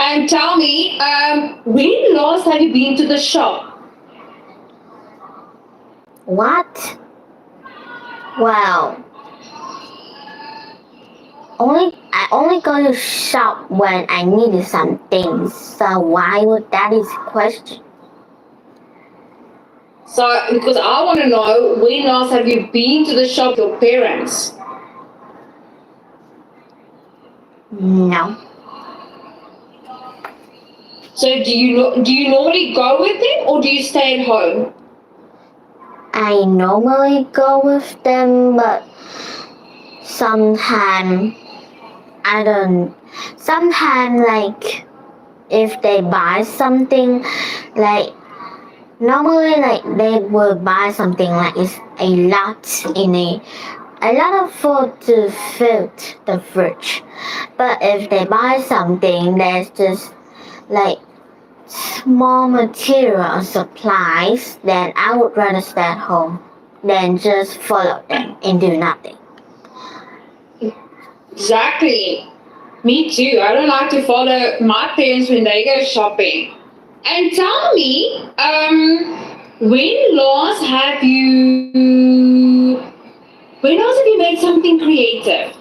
And tell me, when last have you been to the shop? What? Well, I only go to shop when I needed some things. So why would that is a question? So, because I want to know, when last have you been to the shop with your parents? No. So, do you normally go with them or do you stay at home? I normally go with them, but sometimes I don't. Sometimes, like, if they buy something, like, normally, like, they will buy something like it's a lot of food to fill the fridge. But if they buy something that's just like small material supplies, then I would rather stay at home than just follow them and do nothing. Exactly. Me too. I don't like to follow my parents when they go shopping. And tell me, when last have you made something creative?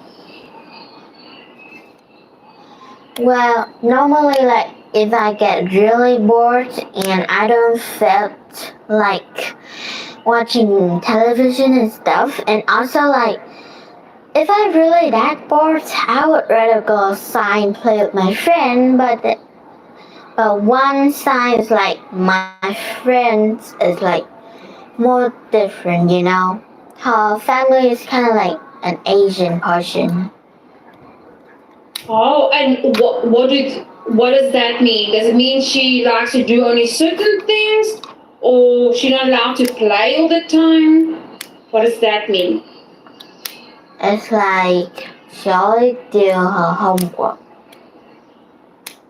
Well, normally, like, if I get really bored and I don't feel like watching television and stuff, and also, like, if I'm really that bored, I would rather go outside and play with my friend, but one side is like my friends is like more different, you know. Her family is kind of like an Asian person. Oh, and what does that mean? Does it mean she likes to do only certain things, or she's not allowed to play all the time? What does that mean? It's like she only do her homework.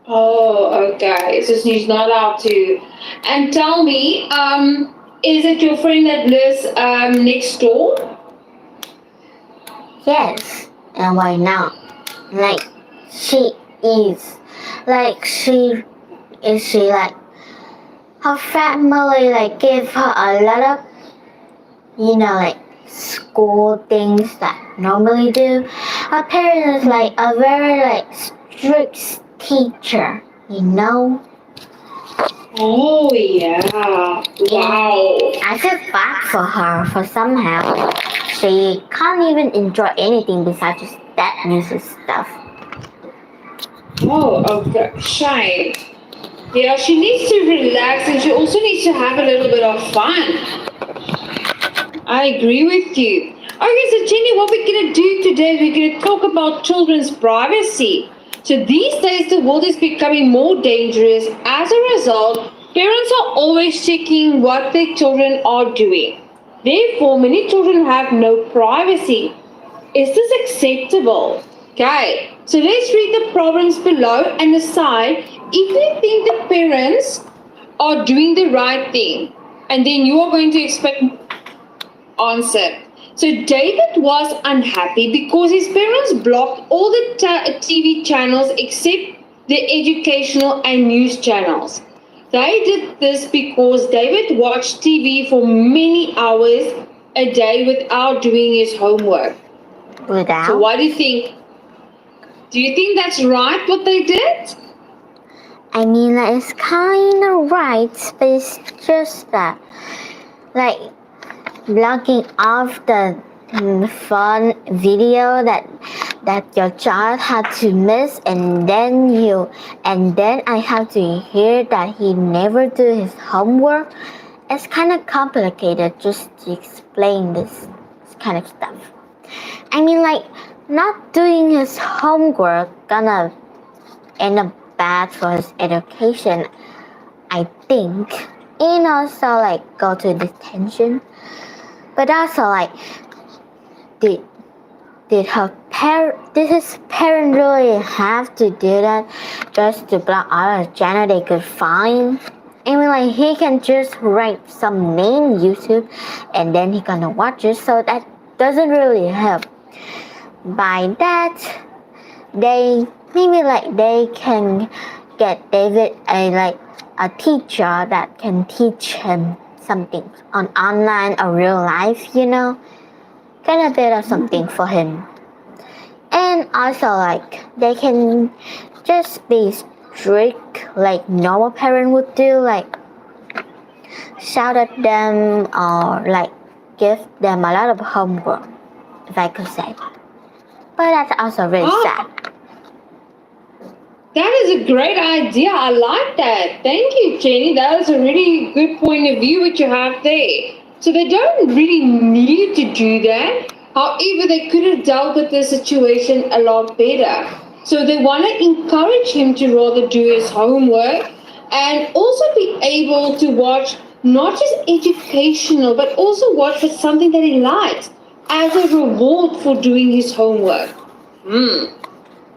Oh, okay. So she's not allowed to. And tell me, is it your friend that lives next door? Yes, and why not? Like, she is. Like, she like, her family, like, give her a lot of, like, school things that normally do. Her parents is, like, a very, like, strict teacher, you know? Oh, yeah. Wow. I feel bad for her, for somehow she can't even enjoy anything besides just that music stuff. Oh, okay. Shame. Yeah, she needs to relax and she also needs to have a little bit of fun. I agree with you. Okay, so Jenny, what we're going to do today, we're going to talk about children's privacy. So these days, the world is becoming more dangerous. As a result, parents are always checking what their children are doing. Therefore, many children have no privacy. Is this acceptable? Okay, so let's read the problems below and decide if we think the parents are doing the right thing. And then you are going to expect answer. So David was unhappy because his parents blocked all the TV channels except the educational and news channels. They did this because David watched TV for many hours a day without doing his homework. Without? So what do you think? Do you think that's right what they did? I mean, like, it's kind of right, but it's just that, like, blocking off the fun video that your child had to miss, and then I have to hear that he never do his homework. It's kind of complicated just to explain this kind of stuff. I mean, like, not doing his homework gonna end up bad for his education, I think, and also, like, go to detention. But also, like, did his parent really have to do that just to block all the channel they could find? I mean, like, he can just write some name YouTube and then he gonna watch it, so that doesn't really help. By that, they can get David a teacher that can teach him something on online or real life, you know, kind of bit of something for him. And also like they can just be strict like normal parent would do, like shout at them or like give them a lot of homework, if I could say. But that's also really sad. That is a great idea. I like that. Thank you, Jenny. That is a really good point of view which you have there. So they don't really need to do that. However, they could have dealt with the situation a lot better. So they want to encourage him to rather do his homework and also be able to watch not just educational, but also watch for something that he likes as a reward for doing his homework. And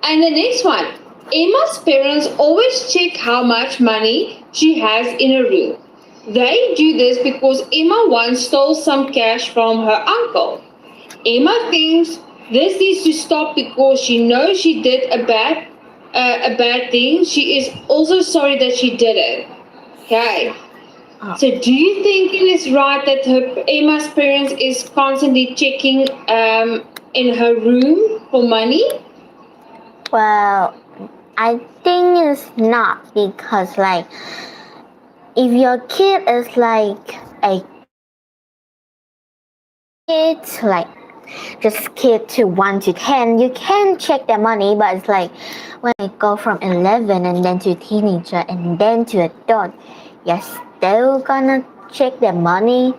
the next one, Emma's parents always check how much money she has in her room. They do this because Emma once stole some cash from her uncle. Emma thinks this needs to stop because she knows she did a bad thing. She is also sorry that she did it. Okay. So do you think it is right that Emma's parents is constantly checking in her room for money? Well, I think it's not, because like if your kid is like a kid, like just kid to 1 to 10, you can check their money, but it's like when I go from 11 and then to teenager and then to adult, you're still gonna check their money.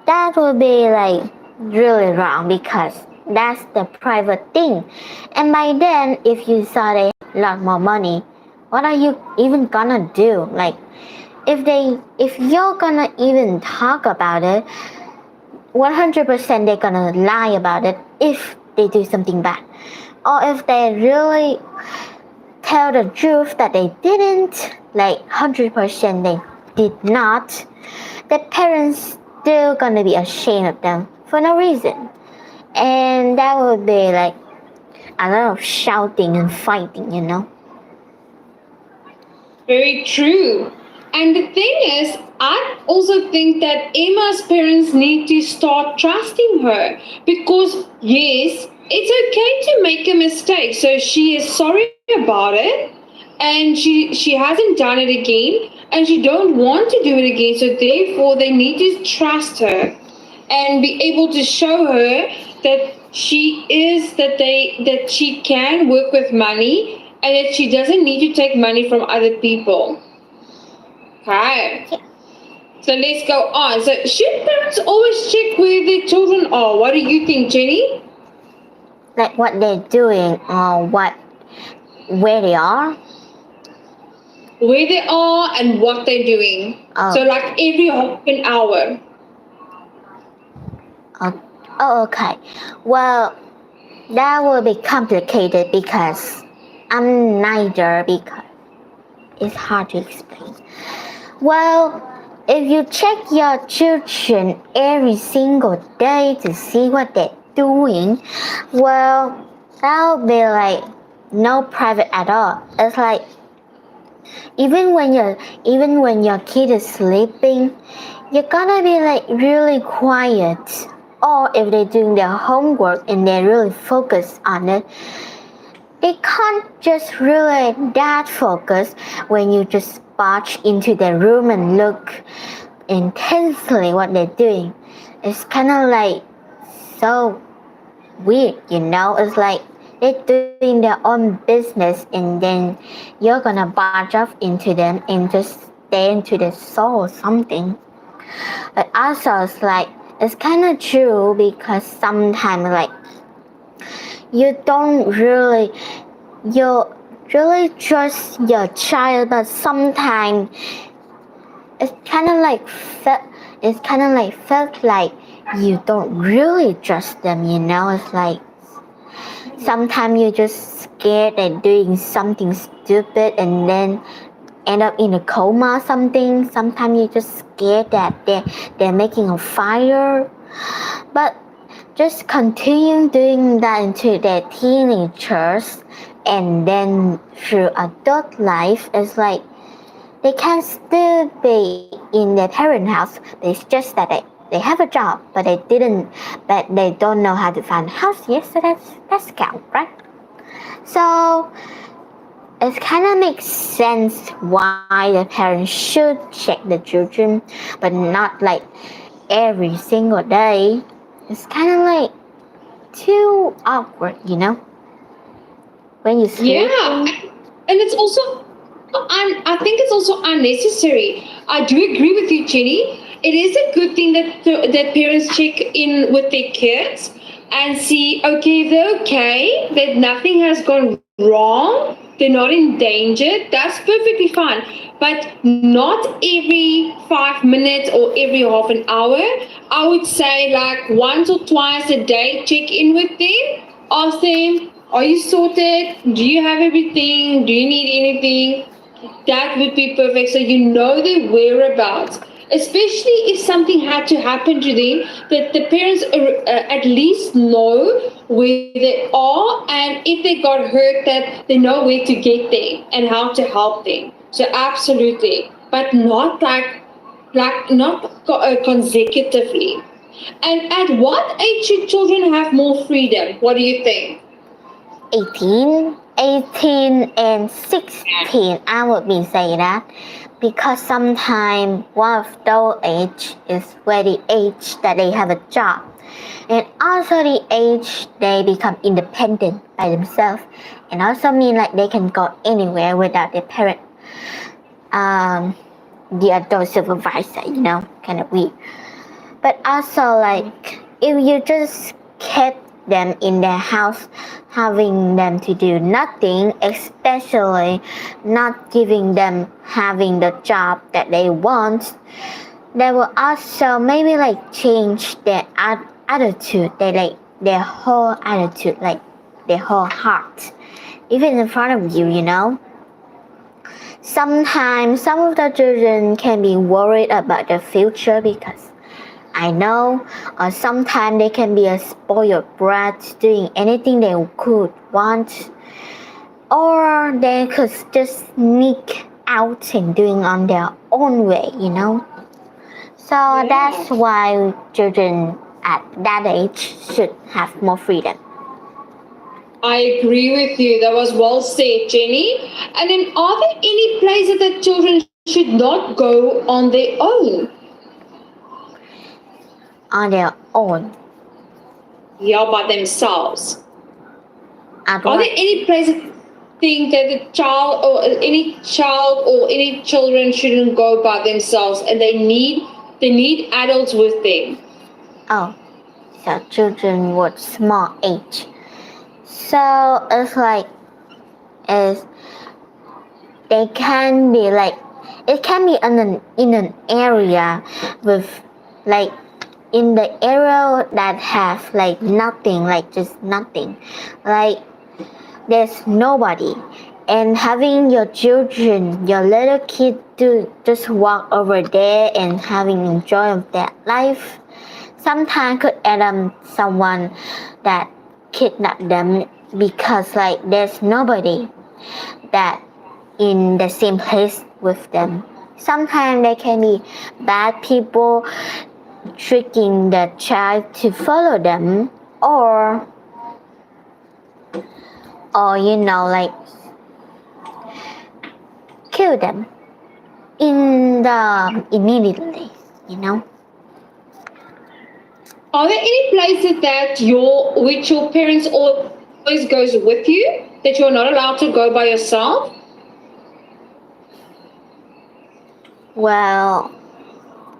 That would be like really wrong, because that's the private thing. And by then, if you saw they have a lot more money, what are you even gonna do? Like, if you're gonna even talk about it, 100% they're gonna lie about it if they do something bad. Or if they really tell the truth that they didn't, like 100% they did not, the parents still gonna be ashamed of them for no reason. And that would be like a lot of shouting and fighting, you know. Very true. And the thing is, I also think that Emma's parents need to start trusting her, because yes, it's okay to make a mistake. So she is sorry about it and she hasn't done it again and she don't want to do it again. So therefore they need to trust her and be able to show her that that she can work with money and that she doesn't need to take money from other people. Okay. So let's go on. So should parents always check where their children are? What do you think, Jenny? Like what they're doing or where they are? Where they are and what they're doing. So like every half an hour. Okay. Well, that will be complicated because I'm neither, because it's hard to explain. Well, if you check your children every single day to see what they're doing, well, that'll be like no private at all. It's like even when your kid is sleeping, you're gonna be like really quiet. Or if they're doing their homework and they're really focused on it, they can't just really that focus when you just barge into their room and look intensely what they're doing. It's kind of like so weird, you know. It's like they're doing their own business and then you're gonna barge off into them and just stay into their soul or something. But also it's like it's kind of true, because sometimes like you really trust your child, but sometimes it's kind of like felt like you don't really trust them, you know. It's like sometimes you're just scared they're doing something stupid and then end up in a coma or something. Sometimes you're just scared that they're making a fire. But just continue doing that until they're teenagers, and then through adult life, it's like they can still be in their parent house, but it's just that they have a job, but they don't know how to find a house yet, so that's count, right? So it kind of makes sense why the parents should check the children, but not like every single day. It's kind of like too awkward, when you sleep. Yeah, and it's also, I think it's also unnecessary. I do agree with you, Jenny. It is a good thing that parents check in with their kids and see, okay, if they're okay, that nothing has gone wrong, they're not in danger. That's perfectly fine. But not every 5 minutes or every half an hour. I would say like once or twice a day, check in with them, ask them, are you sorted? Do you have everything? Do you need anything? That would be perfect. So you know their whereabouts. Especially if something had to happen to them, that the parents at least know where they are, and if they got hurt, that they know where to get them and how to help them. So absolutely, but not not consecutively. And at what age should children have more freedom? What do you think? 18 and 16, I would be saying that, because sometimes one of those age is where the age that they have a job, and also the age they become independent by themselves, and also mean like they can go anywhere without their parent, the adult supervisor, kind of weird. But also like if you just kept them in their house, having them to do nothing, especially not giving them having the job that they want, they will also maybe like change their attitude, their whole attitude, like their whole heart, even in front of you. Sometimes some of the children can be worried about the future because I know, or sometimes they can be a spoiled brat doing anything they could want, or they could just sneak out and doing on their own way, So Yeah. that's why children at that age should have more freedom. I agree with you. That was well said, Jenny. And then, are there any places that children should not go on their own? On their own. Yeah, by themselves. At Are what? there any places think that the child or any children shouldn't go by themselves, and they need adults with them? Oh, so children with small age. So it's like they can be like, it can be in an area with like in the area that have like nothing, like just nothing, like there's nobody, and having your children, your little kid, to just walk over there and having enjoy of that life sometimes could end up someone that kidnap them, because like there's nobody that in the same place with them. Sometimes there can be bad people tricking the child to follow them, or like kill them immediately. Are there any places that which your parents always goes with you, that you're not allowed to go by yourself? Well,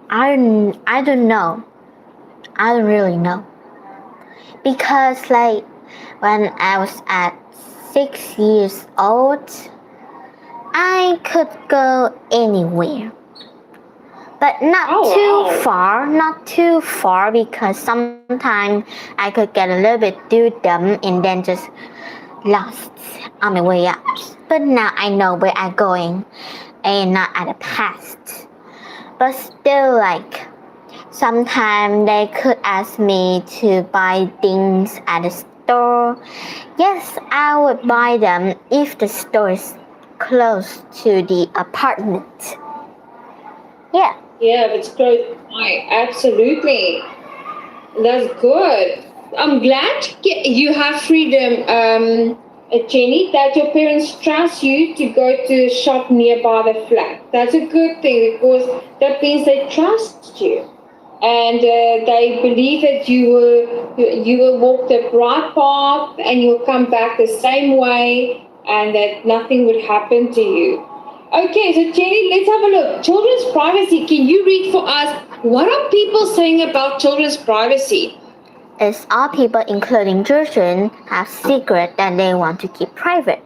I don't know. I don't really know, because like when I was at 6 years old, I could go anywhere, but not too far, because sometimes I could get a little bit too dumb and then just lost on my way up. But now I know where I'm going and not at the past. But still, like sometimes they could ask me to buy things at the store? Yes, I would buy them if the store is close to the apartment. Yeah. Yeah, if it's close by, absolutely. That's good. I'm glad you have freedom, Jenny, that your parents trust you to go to the shop nearby the flat. That's a good thing because that means they trust you. And they believe that you will walk the right path and you'll come back the same way and that nothing would happen to you. Okay, so Jenny, let's have a look. Children's privacy. Can you read for us? What are people saying about children's privacy? As all people, including children, have secrets that they want to keep private.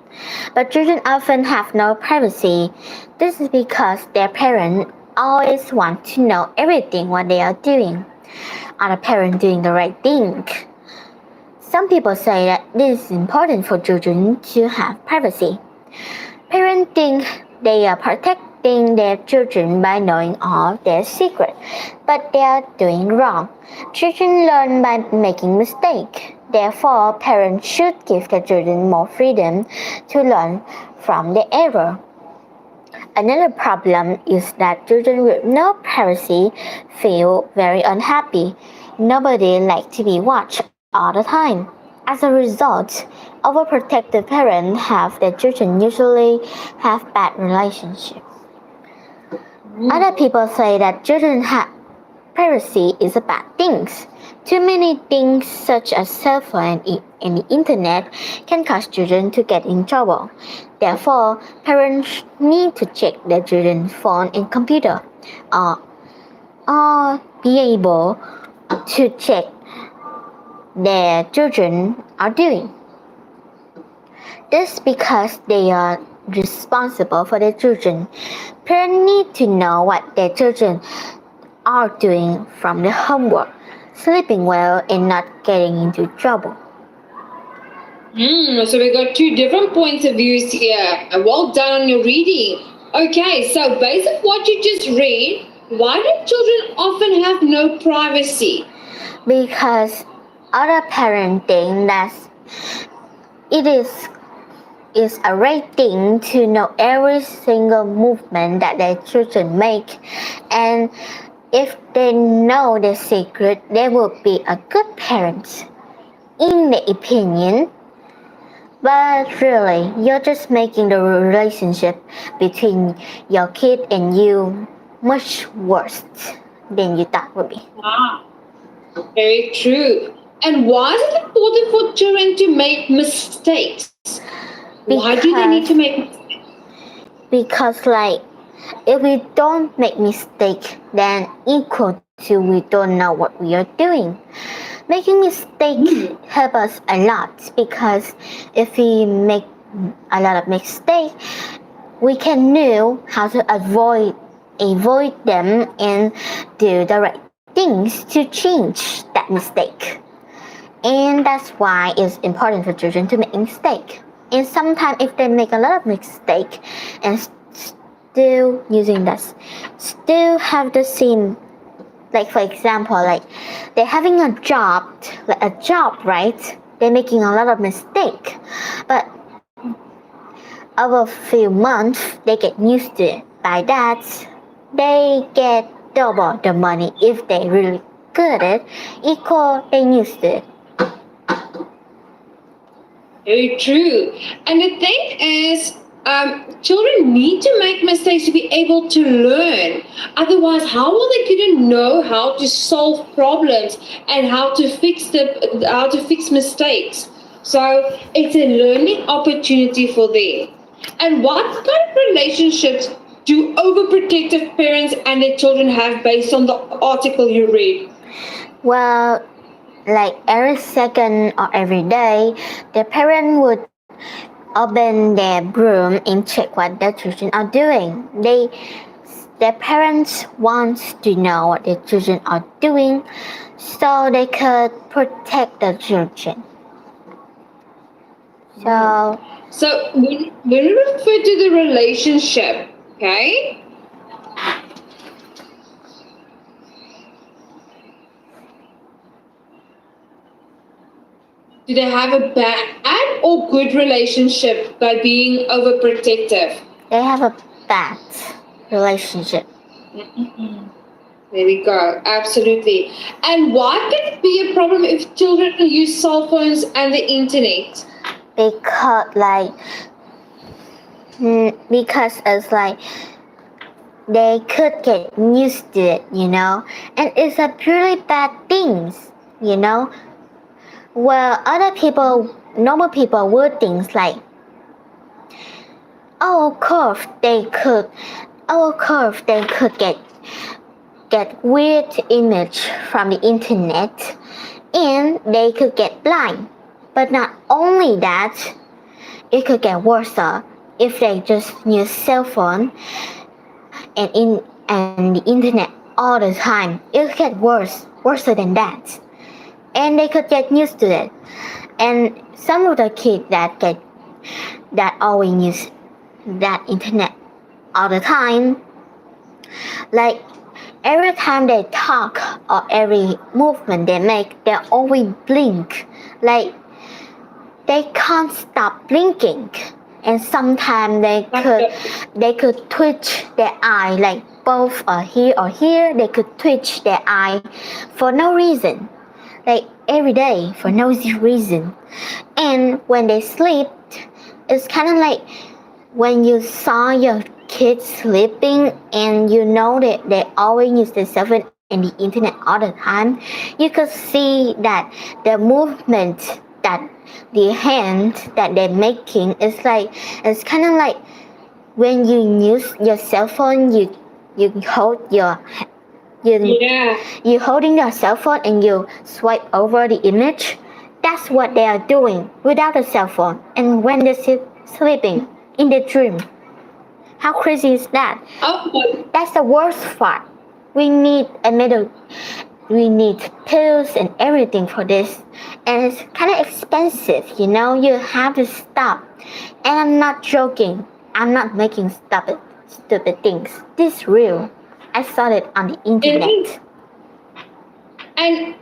But children often have no privacy. This is because their parents always want to know everything what they are doing. Are the parents doing the right thing? Some people say that this is important for children to have privacy. Parents think they are protecting their children by knowing all their secrets, but they are doing wrong. Children learn by making mistakes. Therefore, parents should give their children more freedom to learn from the error. Another problem is that children with no privacy feel very unhappy. Nobody likes to be watched all the time. As a result, overprotective parents have their children usually have bad relationships. Other people say that children have privacy is a bad thing. Too many things such as cell phone and the internet can cause children to get in trouble. Therefore, parents need to check their children's phone and computer or be able to check their children are doing. This because they are responsible for their children. Parents need to know what their children are doing from the homework, sleeping well, and not getting into trouble. So we got two different points of views here. Well done on your reading. Okay, so based on what you just read, why do children often have no privacy? Because other parents think that it is a right thing to know every single movement that their children make, and if they know the secret, they will be a good parent, in their opinion. But really, you're just making the relationship between your kid and you much worse than you thought would be. Very true. And why is it important for children to make mistakes? Why do they need to make mistakes? Because if we don't make mistake, then equal to we don't know what we are doing. Making mistakes help us a lot because if we make a lot of mistakes, we can know how to avoid them and do the right things to change that mistake. And that's why it's important for children to make mistakes. And sometimes if they make a lot of mistakes and still using that, still have the same, like for example, like they're having a job, right? They're making a lot of mistakes, but over a few months they get used to it. By that, they get double the money if they really good at it, equal they used to it. Very true. And the thing is, children need to make mistakes to be able to learn. Otherwise, how will they couldn't know how to solve problems and how to fix mistakes? So it's a learning opportunity for them. And what kind of relationships do overprotective parents and their children have based on the article you read? Well, like every second or every day, the parent would open their room and check what their children are doing. Their parents want to know what their children are doing so they could protect the children. So when we refer to the relationship, okay? Do they have a bad or good relationship by being overprotective? They have a bad relationship. There we go. Absolutely. And why can it be a problem if children use cell phones and the internet? Because it's like they could get used to it, and it's a really bad things, Well, normal people would think like, of course they could get weird image from the internet, and they could get blind. But not only that, it could get worse if they just use cell phone and the internet all the time. It could get worse than that, and they could get used to it. And some of the kids that always use that internet all the time, like every time they talk or every movement they make, they always blink. Like they can't stop blinking, and sometimes they could twitch their eye, like both here or here. They could twitch their eye for no reason, like every day for no reason. And when they sleep, it's kind of like when you saw your kids sleeping and that they always use the cell phone and the internet all the time. You could see that the movement, that the hand that they're making is like, it's kind of like when you use your cell phone, you hold you're holding your cell phone and you swipe over the image. That's what they are doing without a cell phone, and when they're sleeping in the dream. How crazy is that? Oh. That's the worst part. We need pills and everything for this, and it's kind of expensive, You have to stop. And I'm not joking. I'm not making stupid things. This is real. I saw it on the internet. And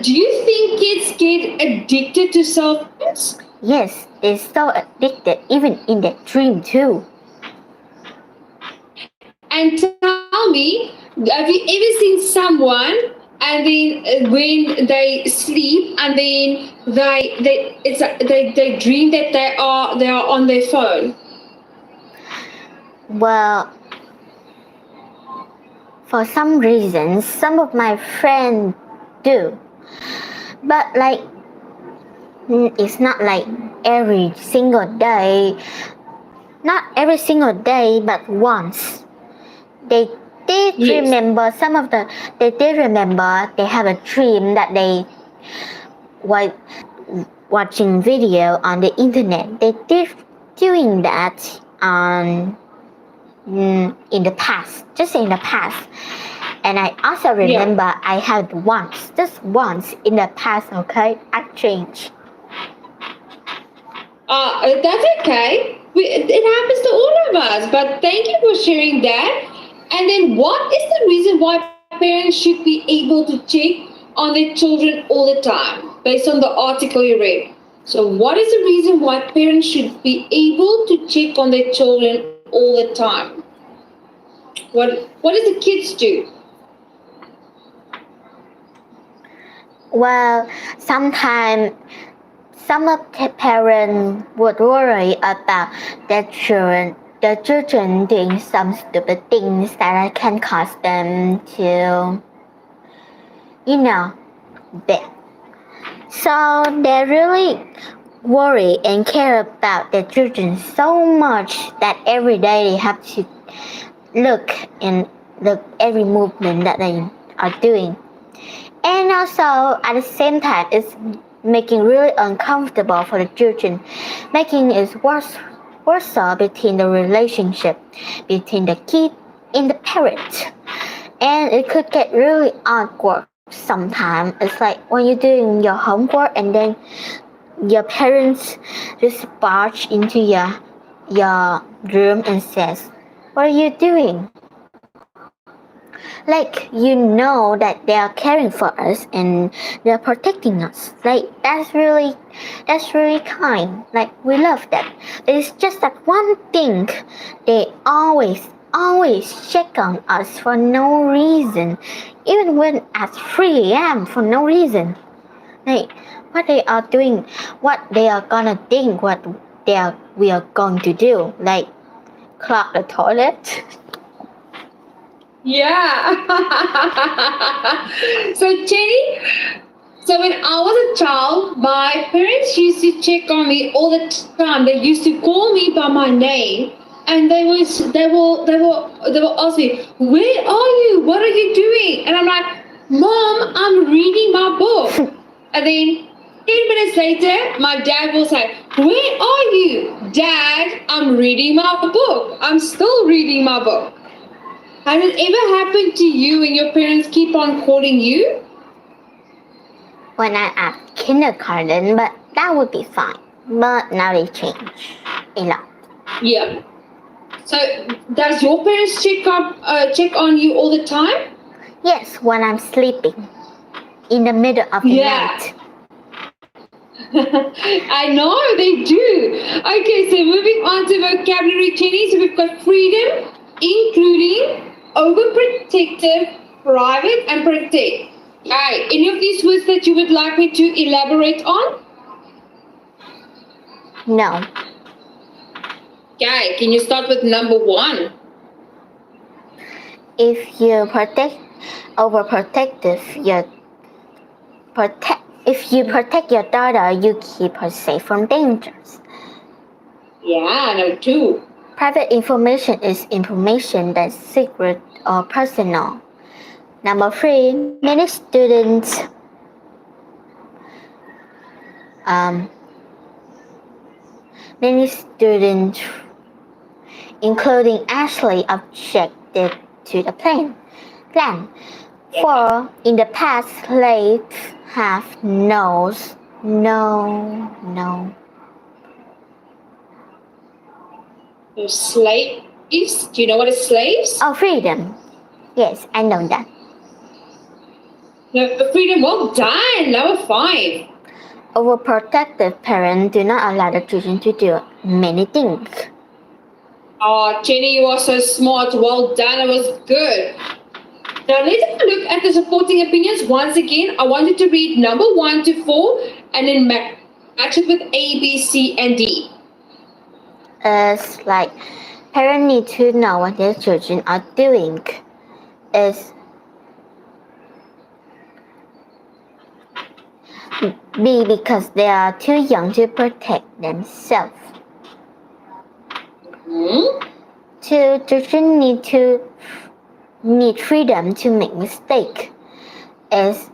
do you think kids get addicted to cell phones? Yes, they're so addicted, even in their dream too. And tell me, have you ever seen someone and then when they sleep and then they dream that they are on their phone? Well, for some reasons, some of my friends do, but like it's not like every single day. Not every single day, but once. They did remember they did remember they have a dream that they were watching video on the internet. They did doing that in the past, just in the past. And I also remember I had just once in the past, okay? I changed. That's okay. It happens to all of us, but thank you for sharing that. And then what is the reason why parents should be able to check on their children all the time, based on the article you read? So what is the reason why parents should be able to check on their children all the time? What do the kids do? Well, sometimes some of the parents would worry about their children doing some stupid things that can cause them to, bad. So they really worry and care about their children so much that every day they have to look every movement that they are doing. And also at the same time, it's making really uncomfortable for the children, making it worse between the relationship between the kid and the parent. And it could get really awkward sometimes. It's like when you're doing your homework and then your parents just barge into your room and says, "What are you doing?" Like, you know that they are caring for us and they're protecting us. Like, that's really kind. Like, we love that. It's just that one thing, they always check on us for no reason. Even when at 3 a.m. for no reason. Like, what they are doing, what they are gonna think, what we are going to do. Like, clog the toilet. Yeah. So Jenny, so when I was a child, my parents used to check on me all the time. They used to call me by my name, and they will ask me, "Where are you? What are you doing?" And I'm like, "Mom, I'm reading my book." And then 10 minutes later, my dad will say, "Where are you?" "Dad, I'm reading my book. I'm still reading my book." Has it ever happened to you when your parents keep on calling you? When I at kindergarten, but that would be fine. But now they change a lot. Yeah. So does your parents check on you all the time? Yes, when I'm sleeping in the middle of the night. I know they do. Okay, so moving on to vocabulary, Jenny. So we've got freedom, including, overprotective, private, and protect. Okay, any of these words that you would like me to elaborate on? No. Okay, can you start with number 1? If you if you protect your daughter, you keep her safe from dangers. Yeah, number 2. Private information is information that's secret or personal. Number 3, many students including Ashley, objected to the plan. 4, in the past, slaves have no. Slaves? Do you know what is slaves? Oh, freedom. Yes, I know that. No, freedom, well done. Number 5. Overprotective parents do not allow the children to do many things. Oh, Jenny, you are so smart. Well done. It was good. Now let's have a look at the supporting opinions. Once again, I want you to read number 1 to 4 and then match it with A, B, C, and D. It's like parents need to know what their children are doing. Is B, because they are too young to protect themselves. 2, children need freedom to make mistakes. Is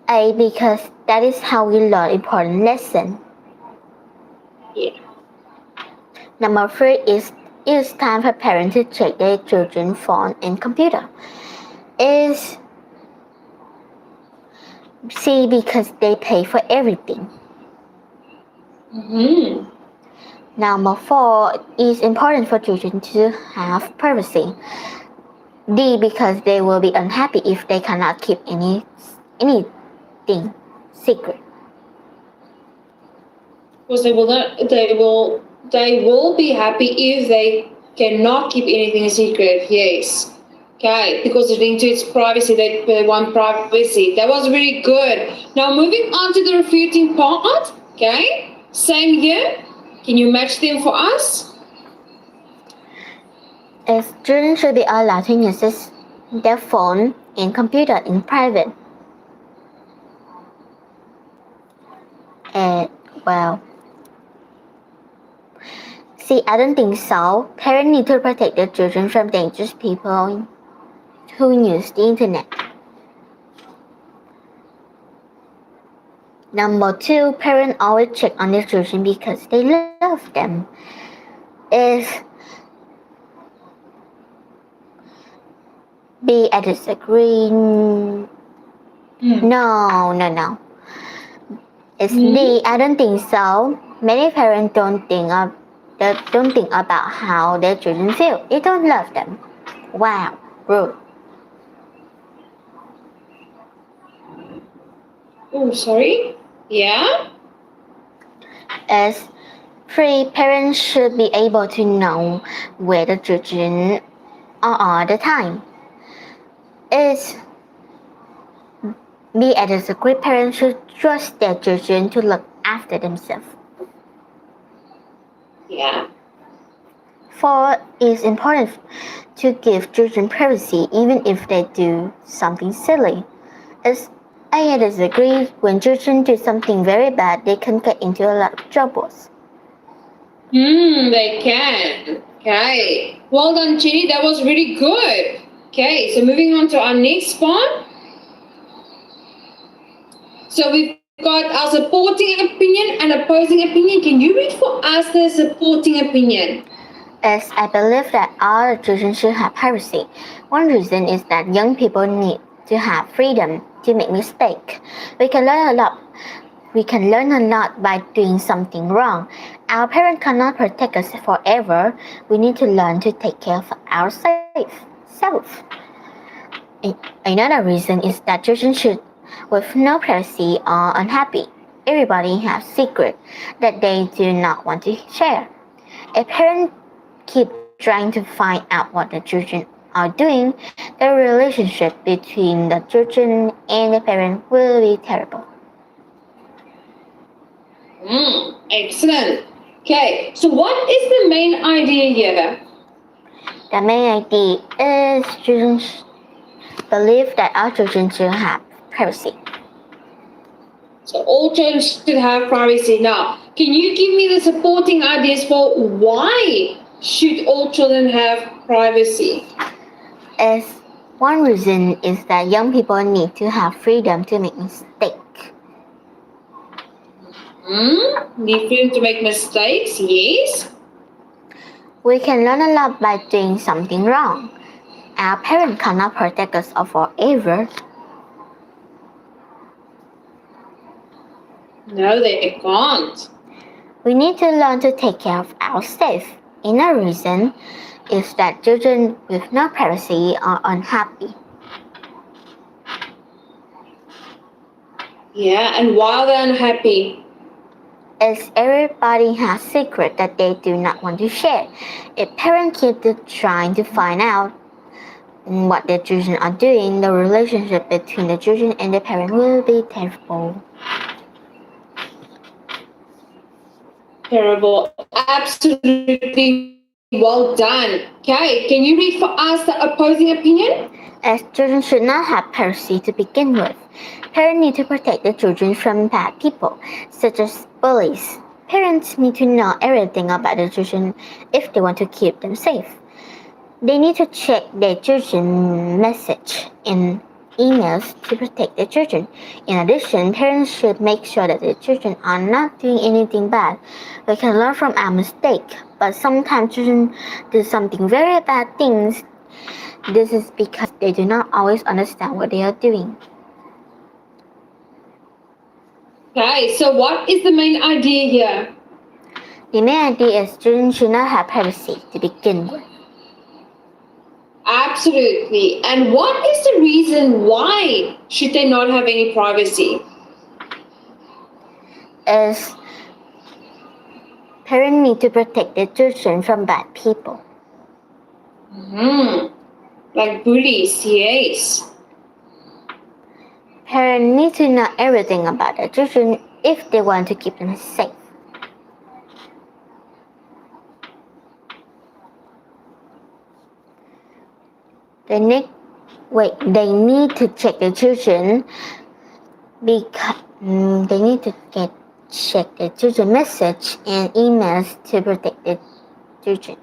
A, because that is how we learn important lessons. Yeah. Number 3 is it's time for parents to check their children's phone and computer. Is C, because they pay for everything. Number 4 is important for children to have privacy. D, because they will be unhappy if they cannot keep anything secret. Because they will be happy if they cannot keep anything a secret. Yes. Okay, because it includes privacy, they want privacy. That was very good. Now moving on to the refuting part. Okay, same here. Can you match them for us? Students should be allowed to use their phone and computer in private. Well, see, I don't think so. Parents need to protect their children from dangerous people who use the internet. Number 2, parents always check on their children because they love them. Is B, I disagree. No. It's D, I don't think so. Many parents don't think about how their children feel. They don't love them. Wow, rude. Oh, sorry. Yeah? As parents should be able to know where the children are all the time. As a great parent should trust their children to look after themselves. Yeah. For it's important to give children privacy even if they do something silly. As I disagree, when children do something very bad, they can get into a lot of troubles. They can. Okay. Well done, Ginny. That was really good. Okay, so moving on to our next one. So we've got our supporting opinion and opposing opinion. Can you read for us the supporting opinion? As I believe that all the children should have privacy. One reason is that young people need to have freedom to make mistakes. We can learn a lot by doing something wrong. Our parents cannot protect us forever. We need to learn to take care of ourselves. Another reason is that children should, with no privacy, are unhappy. Everybody has secrets that they do not want to share. A parent keep trying to find out what the children are doing, the relationship between the children and the parent will be terrible. Excellent. Okay, so what is the main idea here? The main idea is children believe that all children should have privacy. So all children should have privacy. Now, can you give me the supporting ideas for why should all children have privacy? As one reason is that young people need to have freedom to make mistakes. Need freedom to make mistakes, yes. We can learn a lot by doing something wrong. Our parents cannot protect us forever. No, they can't. We need to learn to take care of ourselves. Another reason is that children with no privacy are unhappy. Yeah, and why are they unhappy? As everybody has secrets that they do not want to share. If parents keep trying to find out what their children are doing, the relationship between the children and the parent will be terrible. Terrible. Absolutely well done. Okay, can you read for us the opposing opinion? As children should not have privacy to begin with. Parents need to protect their children from bad people, such as bullies. Parents need to know everything about their children if they want to keep them safe. They need to check their children's message and emails to protect their children. In addition, parents should make sure that their children are not doing anything bad. We can learn from our mistakes, but sometimes children do something very bad things. This is because they do not always understand what they are doing. Okay, so what is the main idea here? The main idea is children should not have privacy to begin with. Absolutely. And what is the reason why should they not have any privacy? As parents need to protect their children from bad people. Like bullies, yes. Parents need to know everything about their children if they want to keep them safe. They need to check their children because they need to check their children's message and emails to protect their children.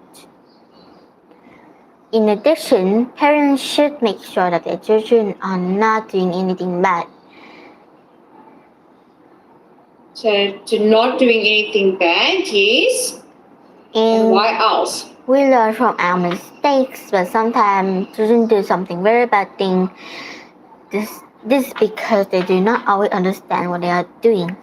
In addition, parents should make sure that their children are not doing anything bad. So to not doing anything bad, yes. And why else? We learn from our mistakes, but sometimes children do something very bad thing. This is because they do not always understand what they are doing.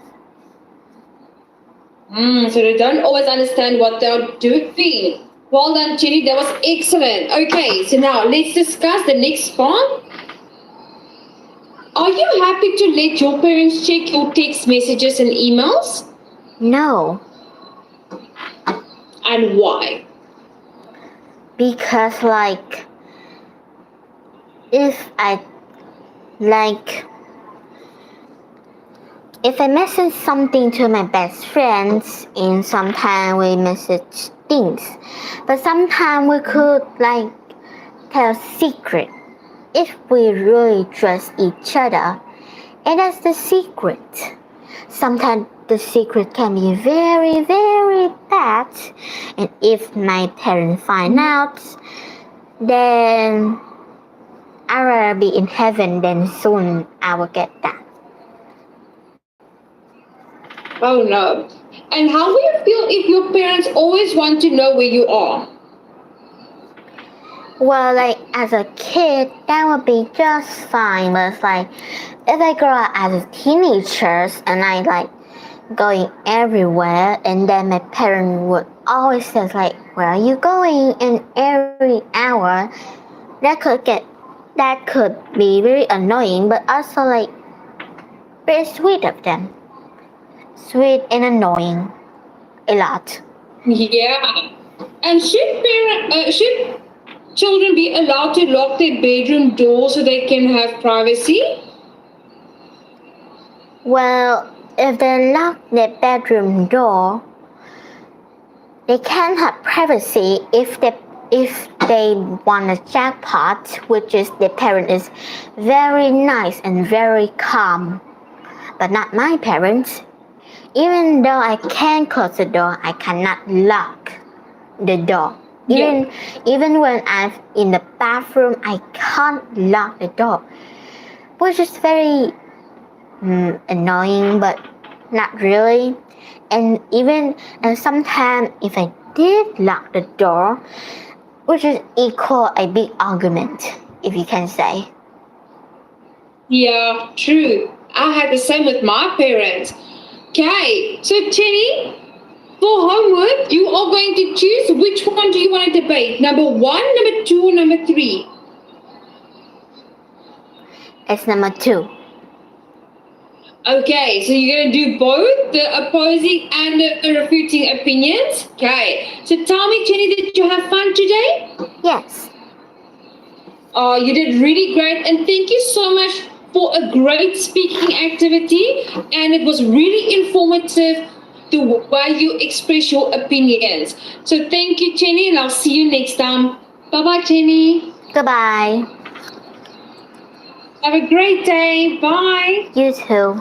So they don't always understand what they are doing. Well done, Jenny. That was excellent. Okay, so now let's discuss the next part. Are you happy to let your parents check your text messages and emails? No, And why? because like if I message something to my best friends and sometimes we message things, but sometimes we could like tell secret if we really trust each other, and that's the secret. Sometimes the secret can be very, very bad, and if my parents find out, then I'd rather be in heaven than soon I will get that. Oh no. And how will you feel if your parents always want to know where you are? Well, like as a kid, that would be just fine. But it's like if I grow up as a teenager and I like going everywhere, and then my parents would always say like, "Where are you going?" And every hour, that could be very annoying, but also like very sweet of them. Sweet and annoying, a lot. Yeah. And should children be allowed to lock their bedroom door so they can have privacy? Well, if they lock their bedroom door, they can have privacy if they want a jackpot, which is the parent is very nice and very calm. But not my parents. Even though I can close the door, I cannot lock the door. Even when I'm in the bathroom, I can't lock the door, which is very annoying, but not really. And sometimes if I did lock the door, which is equal a big argument, if you can say. Yeah, true. I had the same with my parents. Okay, so Jenny, for homework, you are going to choose which one do you want to debate? Number 1, number 2, or number 3? It's number 2. Okay, so you're going to do both the opposing and the refuting opinions? Okay, so tell me, Jenny, did you have fun today? Yes. Oh, you did really great, and thank you so much for a great speaking activity, and it was really informative the way you express your opinions. So thank you, Jenny, and I'll see you next time. Bye-bye, Jenny. Goodbye. Have a great day. Bye. You too.